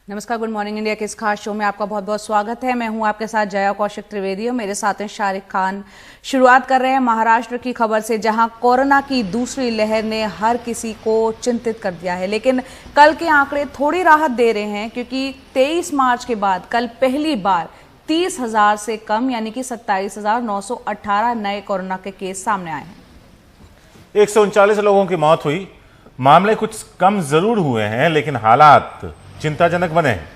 नमस्कार, good morning India के इस खास शो में आपका बहुत बहुत स्वागत है। मैं हूं आपके साथ जया कौशिक त्रिवेदी और मेरे साथ हैं शारिक खान। शुरुआत कर रहे हैं महाराष्ट्र की खबर से, जहां कोरोना की दूसरी लहर ने हर किसी को चिंतित कर दिया है। लेकिन कल के आंकड़े थोड़ी राहत दे रहे हैं, क्योंकि 23 मार्च के बाद कल पहली बार 30,000 से कम यानी कि 27,918 नए कोरोना के केस सामने आए हैं। 139 लोगों की मौत हुई। मामले कुछ कम जरूर हुए हैं, लेकिन हालात चिंताजनक बने हैं।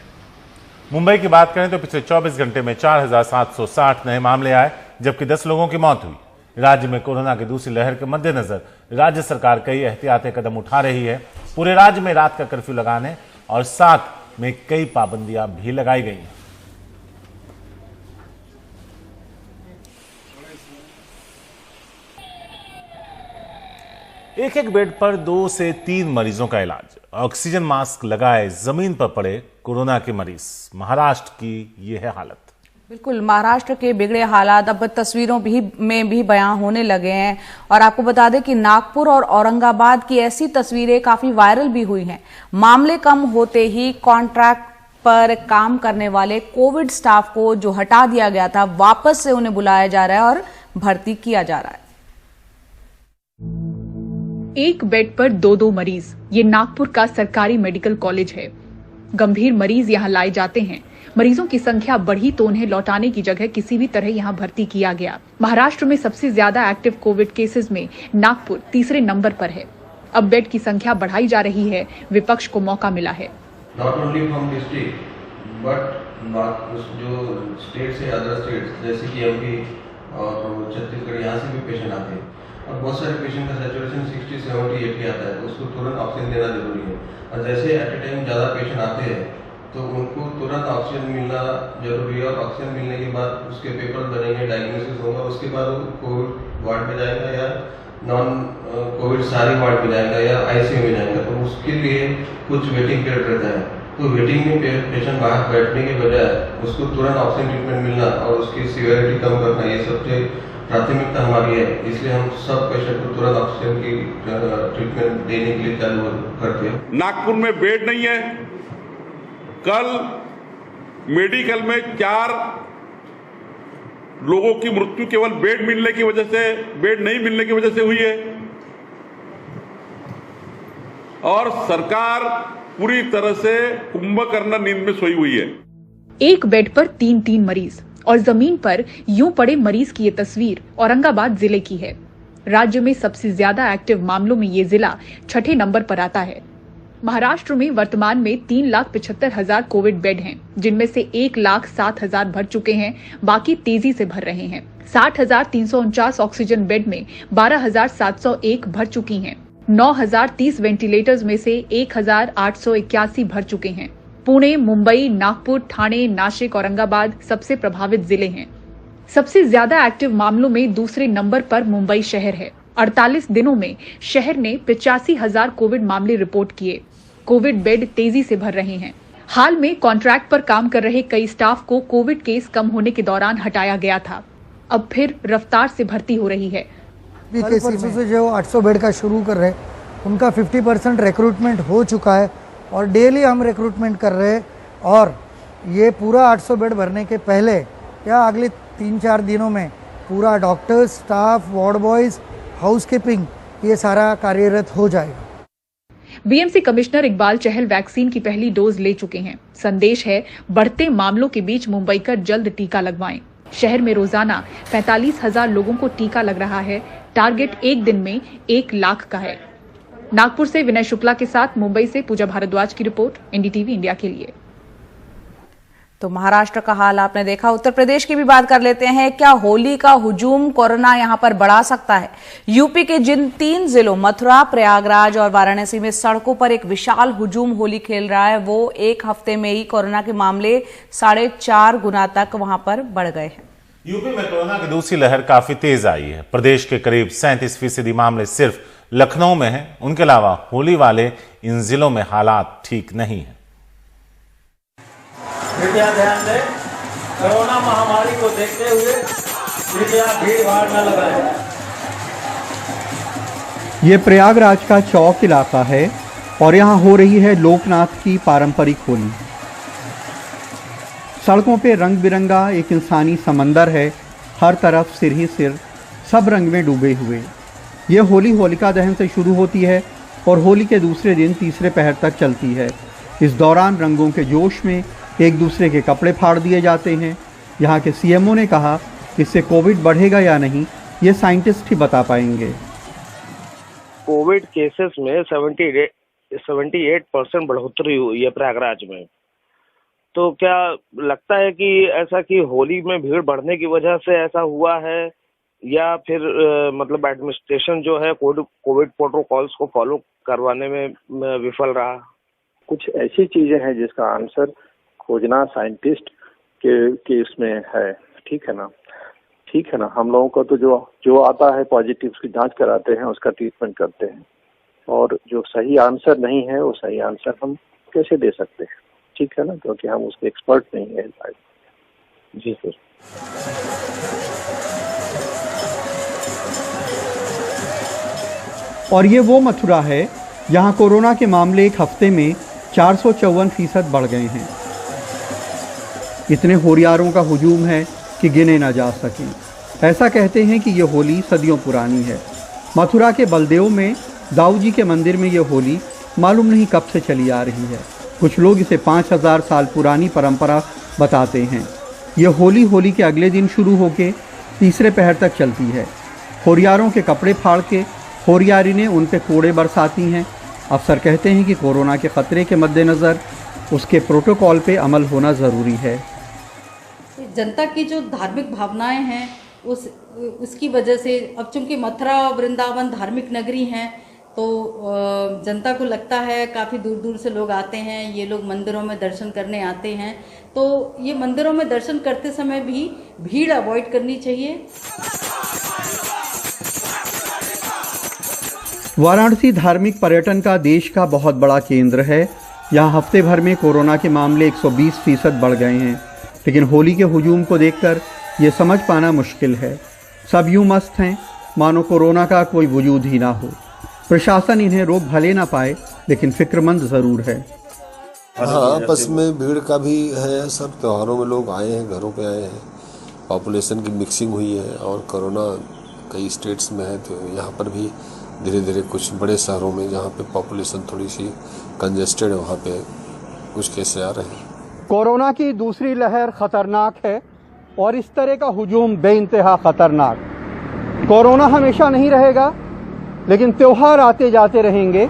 मुंबई की बात करें तो पिछले 24 घंटे में 4,760 नए मामले आए, जबकि 10 लोगों की मौत हुई। राज्य में कोरोना की दूसरी लहर के मद्देनजर राज्य सरकार कई एहतियाती कदम उठा रही है। पूरे राज्य में रात का कर्फ्यू लगाने और साथ में कई पाबंदियां भी लगाई गई हैं। एक एक बेड पर 2 से 3 मरीजों का इलाज। ऑक्सीजन मास्क लगाए जमीन पर पड़े कोरोना के मरीज। महाराष्ट्र की यह है हालत। बिल्कुल, महाराष्ट्र के बिगड़े हालात अब तस्वीरों में भी बयां होने लगे हैं। और आपको बता दें कि नागपुर और औरंगाबाद की ऐसी तस्वीरें काफी वायरल भी हुई हैं। मामले कम होते ही कॉन्ट्रैक्ट पर काम करने वाले कोविड स्टाफ को जो हटा दिया गया था, वापस से उन्हें बुलाया जा रहा है और भर्ती किया जा रहा है। एक बेड पर 2 मरीज। ये नागपुर का सरकारी मेडिकल कॉलेज है। गंभीर मरीज यहाँ लाए जाते हैं। मरीजों की संख्या बढ़ी तो उन्हें लौटाने की जगह किसी भी तरह यहाँ भर्ती किया गया। महाराष्ट्र में सबसे ज्यादा एक्टिव कोविड केसेस में नागपुर तीसरे नंबर पर है। अब बेड की संख्या बढ़ाई जा रही है। विपक्ष को मौका मिला है। Not only from district but जो स्टेट से अदर स्टेट्स जैसे कि एमपी और छत्तीसगढ़, यहाँ से भी पेशेंट आते हैं। और बहुत सारे पेशेंट का सैचुरेशन 60, 70, 80 आता है, तो उसको तुरंत ऑक्सीजन देना जरूरी है। और जैसे एट ए टाइम ज़्यादा पेशेंट आते हैं तो उनको तुरंत ऑक्सीजन मिलना जरूरी है। और ऑक्सीजन मिलने के बाद उसके पेपर बनेंगे, डायग्नोसिस होगा, उसके बाद वो कोविड वार्ड में जाएगा या नॉन कोविड सारी वार्ड में जाएगा या आईसीयू में जाएगा। तो उसके लिए कुछ वेटिंग पीरियड रहता है। तो वेटिंग में पेशेंट बाहर बैठने के बजाय उसको तुरंत ऑक्सीजन ट्रीटमेंट मिलना और उसकी सीवियरिटी कम करना, ये सबसे प्राथमिकता हमारी है। इसलिए हम सब पेशेंट को तुरंत ऑक्सीजन की ट्रीटमेंट देने के लिए चालू करते हैं। नागपुर में बेड नहीं है। कल मेडिकल में 4 लोगों की मृत्यु केवल बेड मिलने की वजह से, बेड नहीं मिलने की वजह से हुई है। और सरकार पूरी तरह से कुंभकर्ण नींद में सोई हुई है। एक बेड पर 3 मरीज और जमीन पर यूं पड़े मरीज की ये तस्वीर औरंगाबाद जिले की है। राज्य में सबसे ज्यादा एक्टिव मामलों में ये जिला 6ठे नंबर पर आता है। महाराष्ट्र में वर्तमान में 3,75,000 कोविड बेड हैं, जिनमें से 1,07,000 भर चुके हैं, बाकी तेजी से भर रहे हैं। 60,349 ऑक्सीजन बेड में 12,701 भर चुकी हैं। 9,030 वेंटिलेटर्स में से 1,881 भर चुके हैं। पुणे, मुंबई, नागपुर, ठाणे, नासिक, औरंगाबाद सबसे प्रभावित जिले हैं। सबसे ज्यादा एक्टिव मामलों में दूसरे नंबर पर मुंबई शहर है। 48 दिनों में शहर ने 85,000 कोविड मामले रिपोर्ट किए। कोविड बेड तेजी से भर रहे हैं। हाल में कॉन्ट्रैक्ट पर काम कर रहे कई स्टाफ को कोविड केस कम होने के दौरान हटाया गया था। अब फिर रफ्तार से भर्ती हो रही है। से जो 800 बेड का शुरू कर रहे, उनका 50% रिक्रूटमेंट हो चुका है और डेली हम रिक्रूटमेंट कर रहे हैं। और ये पूरा 800 बेड भरने के पहले या अगले 3-4 दिनों में पूरा doctors, staff, ward boys, housekeeping, ये सारा कार्यरत हो जाएगा। बीएमसी कमिश्नर इकबाल चहल वैक्सीन की पहली डोज ले चुके हैं। संदेश है, बढ़ते मामलों के बीच मुंबईकर जल्द टीका लगवाएं। शहर में रोजाना 45,000 लोगों को टीका लग रहा है। टारगेट एक दिन में 1 लाख का है। नागपुर से विनय शुक्ला के साथ मुंबई से पूजा भारद्वाज की रिपोर्ट, एनडीटीवी इंडिया के लिए। तो महाराष्ट्र का हाल आपने देखा। उत्तर प्रदेश की भी बात कर लेते हैं। क्या होली का हुजूम कोरोना यहां पर बढ़ा सकता है? यूपी के जिन 3 जिलों मथुरा, प्रयागराज और वाराणसी में सड़कों पर एक विशाल हुजूम होली खेल रहा है, वो एक हफ्ते में ही कोरोना के मामले 4.5 गुना तक वहां पर बढ़ गए हैं। यूपी में कोरोना की दूसरी लहर काफी तेज आई है। प्रदेश के करीब 37% मामले सिर्फ लखनऊ में हैं। उनके अलावा होली वाले इन जिलों में हालात ठीक नहीं है। कृपया ध्यान दें, कोरोना महामारी को देखते हुए कृपया भीड़ भाड़ न लगाएं। ये प्रयागराज का चौक इलाका है और यहाँ हो रही है लोकनाथ की पारंपरिक होली। सड़कों पे रंग बिरंगा एक इंसानी समंदर है, हर तरफ सिर ही सिर, सब रंग में डूबे हुए। ये होली होलिका दहन से शुरू होती है और होली के दूसरे दिन तीसरे पहर तक चलती है। इस दौरान रंगों के जोश में एक दूसरे के कपड़े फाड़ दिए जाते हैं। यहाँ के सीएमओ ने कहा इससे कोविड बढ़ेगा या नहीं, ये साइंटिस्ट ही बता पाएंगे। कोविड केसेस में 78% बढ़ोतरी हुई है प्रयागराज में। तो क्या लगता है कि ऐसा कि होली में भीड़ बढ़ने की वजह से ऐसा हुआ है, या फिर मतलब एडमिनिस्ट्रेशन जो है कोविड प्रोटोकॉल्स को फॉलो करवाने में विफल रहा? कुछ ऐसी चीजें हैं जिसका आंसर खोजना साइंटिस्ट के इसमें है। ठीक है ना, हम लोगों को तो जो आता है पॉजिटिव उसकी जांच कराते हैं, उसका ट्रीटमेंट करते हैं, और जो सही आंसर नहीं है वो सही आंसर हम कैसे दे सकते हैं? ठीक है ना, क्योंकि हम उसके एक्सपर्ट नहीं है। जी सर। और ये वो मथुरा है जहां कोरोना के मामले एक हफ्ते में 454% बढ़ गए हैं। इतने होरियारों का हुजूम है कि गिने ना जा सकें। ऐसा कहते हैं कि ये होली सदियों पुरानी है। मथुरा के बलदेव में दाऊ जी के मंदिर में ये होली मालूम नहीं कब से चली आ रही है। कुछ लोग इसे 5000 साल पुरानी परंपरा बताते हैं। ये होली के अगले दिन शुरू होके तीसरे पहर तक चलती है। होरियारों के कपड़े फाड़ के होरियारी ने उन पे कोड़े बरसाती हैं। अफसर कहते हैं कि कोरोना के खतरे के मद्देनज़र उसके प्रोटोकॉल पे अमल होना ज़रूरी है। जनता की जो धार्मिक भावनाएं हैं उसकी वजह से, अब चूंकि मथुरा और वृंदावन धार्मिक नगरी हैं, तो जनता को लगता है काफ़ी दूर दूर से लोग आते हैं, ये लोग मंदिरों में दर्शन करने आते हैं, तो ये मंदिरों में दर्शन करते समय भी भीड़ अवॉइड करनी चाहिए। वाराणसी धार्मिक पर्यटन का देश का बहुत बड़ा केंद्र है। यहाँ हफ्ते भर में कोरोना के मामले 120% बढ़ गए हैं, लेकिन होली के हुजूम को देखकर ये समझ पाना मुश्किल है। सब यूं मस्त हैं मानो कोरोना का कोई वजूद ही ना हो। प्रशासन इन्हें रोक भले ना पाए, लेकिन फिक्रमंद ज़रूर है। हाँ, आपस में भीड़ का भी है। सब त्योहारों में लोग आए हैं, घरों पे आए हैं, पॉपुलेशन की मिक्सिंग हुई है, और कोरोना कई स्टेट्स में है, तो यहाँ पर भी धीरे धीरे कुछ बड़े शहरों में जहाँ पे पॉपुलेशन थोड़ी सी कंजेस्टेड है, वहाँ पे कुछ केस आ रहे हैं। कोरोना की दूसरी लहर खतरनाक है, और इस तरह का हुजूम बेइंतहा खतरनाक। कोरोना हमेशा नहीं रहेगा, लेकिन त्योहार आते जाते रहेंगे।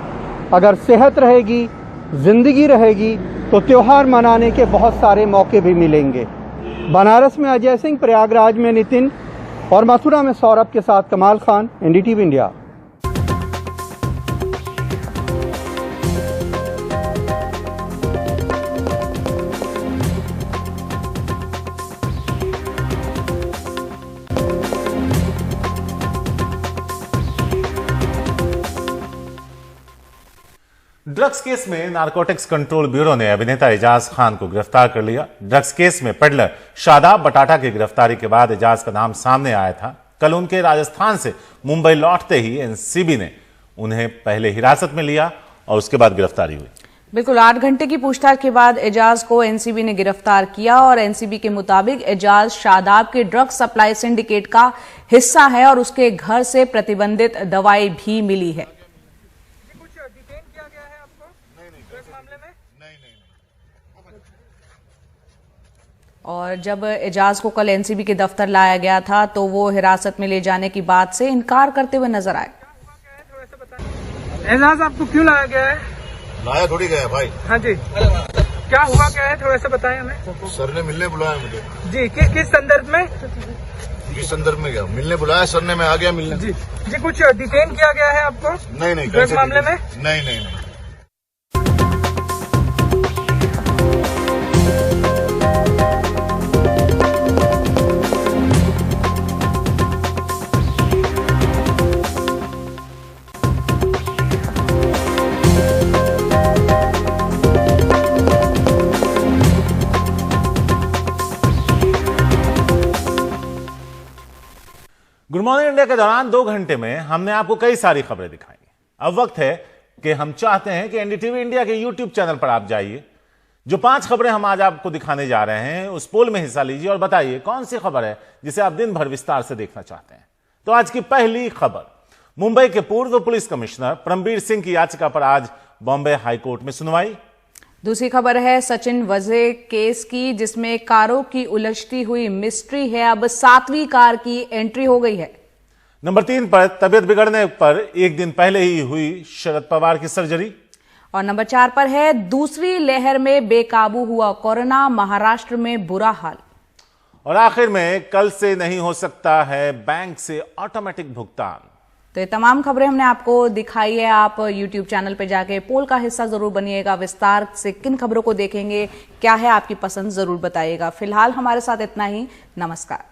अगर सेहत रहेगी, जिंदगी रहेगी, तो त्योहार मनाने के बहुत सारे मौके भी मिलेंगे। बनारस में अजय सिंह, प्रयागराज में नितिन और मथुरा में सौरभ के साथ कमाल Khan, NDTV India. Drugs case में नारकोटिक्स कंट्रोल ब्यूरो ने अभिनेता एजाज खान को गिरफ्तार कर लिया। ड्रग्स केस में पेडलर शादाब बटाटा की गिरफ्तारी के बाद एजाज का नाम सामने आया था। कल उनके राजस्थान से मुंबई लौटते ही एनसीबी ने उन्हें पहले हिरासत में लिया और उसके बाद गिरफ्तारी हुई। बिल्कुल 8 घंटे की पूछताछ के बाद एजाज को एनसीबी ने गिरफ्तार किया, और एनसीबी के मुताबिक एजाज शादाब के ड्रग सप्लाई सिंडिकेट का हिस्सा है और उसके घर से प्रतिबंधित दवाई भी मिली है। और जब एजाज को कल एनसीबी के दफ्तर लाया गया था, तो वो हिरासत में ले जाने की बात से इनकार करते हुए नजर आए। एजाज आपको क्यों लाया गया है? लाया थोड़ी गया भाई। हाँ जी, क्या हुआ, क्या है, थोड़ा सा बताएं हमें। सर ने मिलने बुलाया मुझे। जी, किस संदर्भ में? किस संदर्भ में गया? मिलने बुलाया सर ने, मैं आ गया मिलने। जी, कुछ डिटेन किया गया है आपको? नहीं ड्रग मामले में? नहीं। गुड मॉर्निंग इंडिया के दौरान 2 घंटे में हमने आपको कई सारी खबरें दिखाई। अब वक्त है कि हम चाहते हैं कि एनडीटीवी इंडिया के यूट्यूब चैनल पर आप जाइए, जो 5 खबरें हम आज आपको दिखाने जा रहे हैं, उस पोल में हिस्सा लीजिए और बताइए कौन सी खबर है जिसे आप दिन भर विस्तार से देखना चाहते हैं। तो आज की पहली खबर, मुंबई के पूर्व पुलिस कमिश्नर परमबीर सिंह की याचिका पर आज बॉम्बे हाईकोर्ट में सुनवाई। दूसरी खबर है सचिन वजे केस की, जिसमें कारों की उलझती हुई मिस्ट्री है। अब 7वीं कार की एंट्री हो गई है। नंबर 3 पर तबियत बिगड़ने पर एक दिन पहले ही हुई शरद पवार की सर्जरी। और नंबर 4 पर है दूसरी लहर में बेकाबू हुआ कोरोना, महाराष्ट्र में बुरा हाल। और आखिर में कल से नहीं हो सकता है बैंक से ऑटोमेटिक भुगतान। तो ये तमाम खबरें हमने आपको दिखाई है। आप YouTube चैनल पे जाके पोल का हिस्सा जरूर बनिएगा। विस्तार से किन खबरों को देखेंगे, क्या है आपकी पसंद, जरूर बताइएगा। फिलहाल हमारे साथ इतना ही। नमस्कार।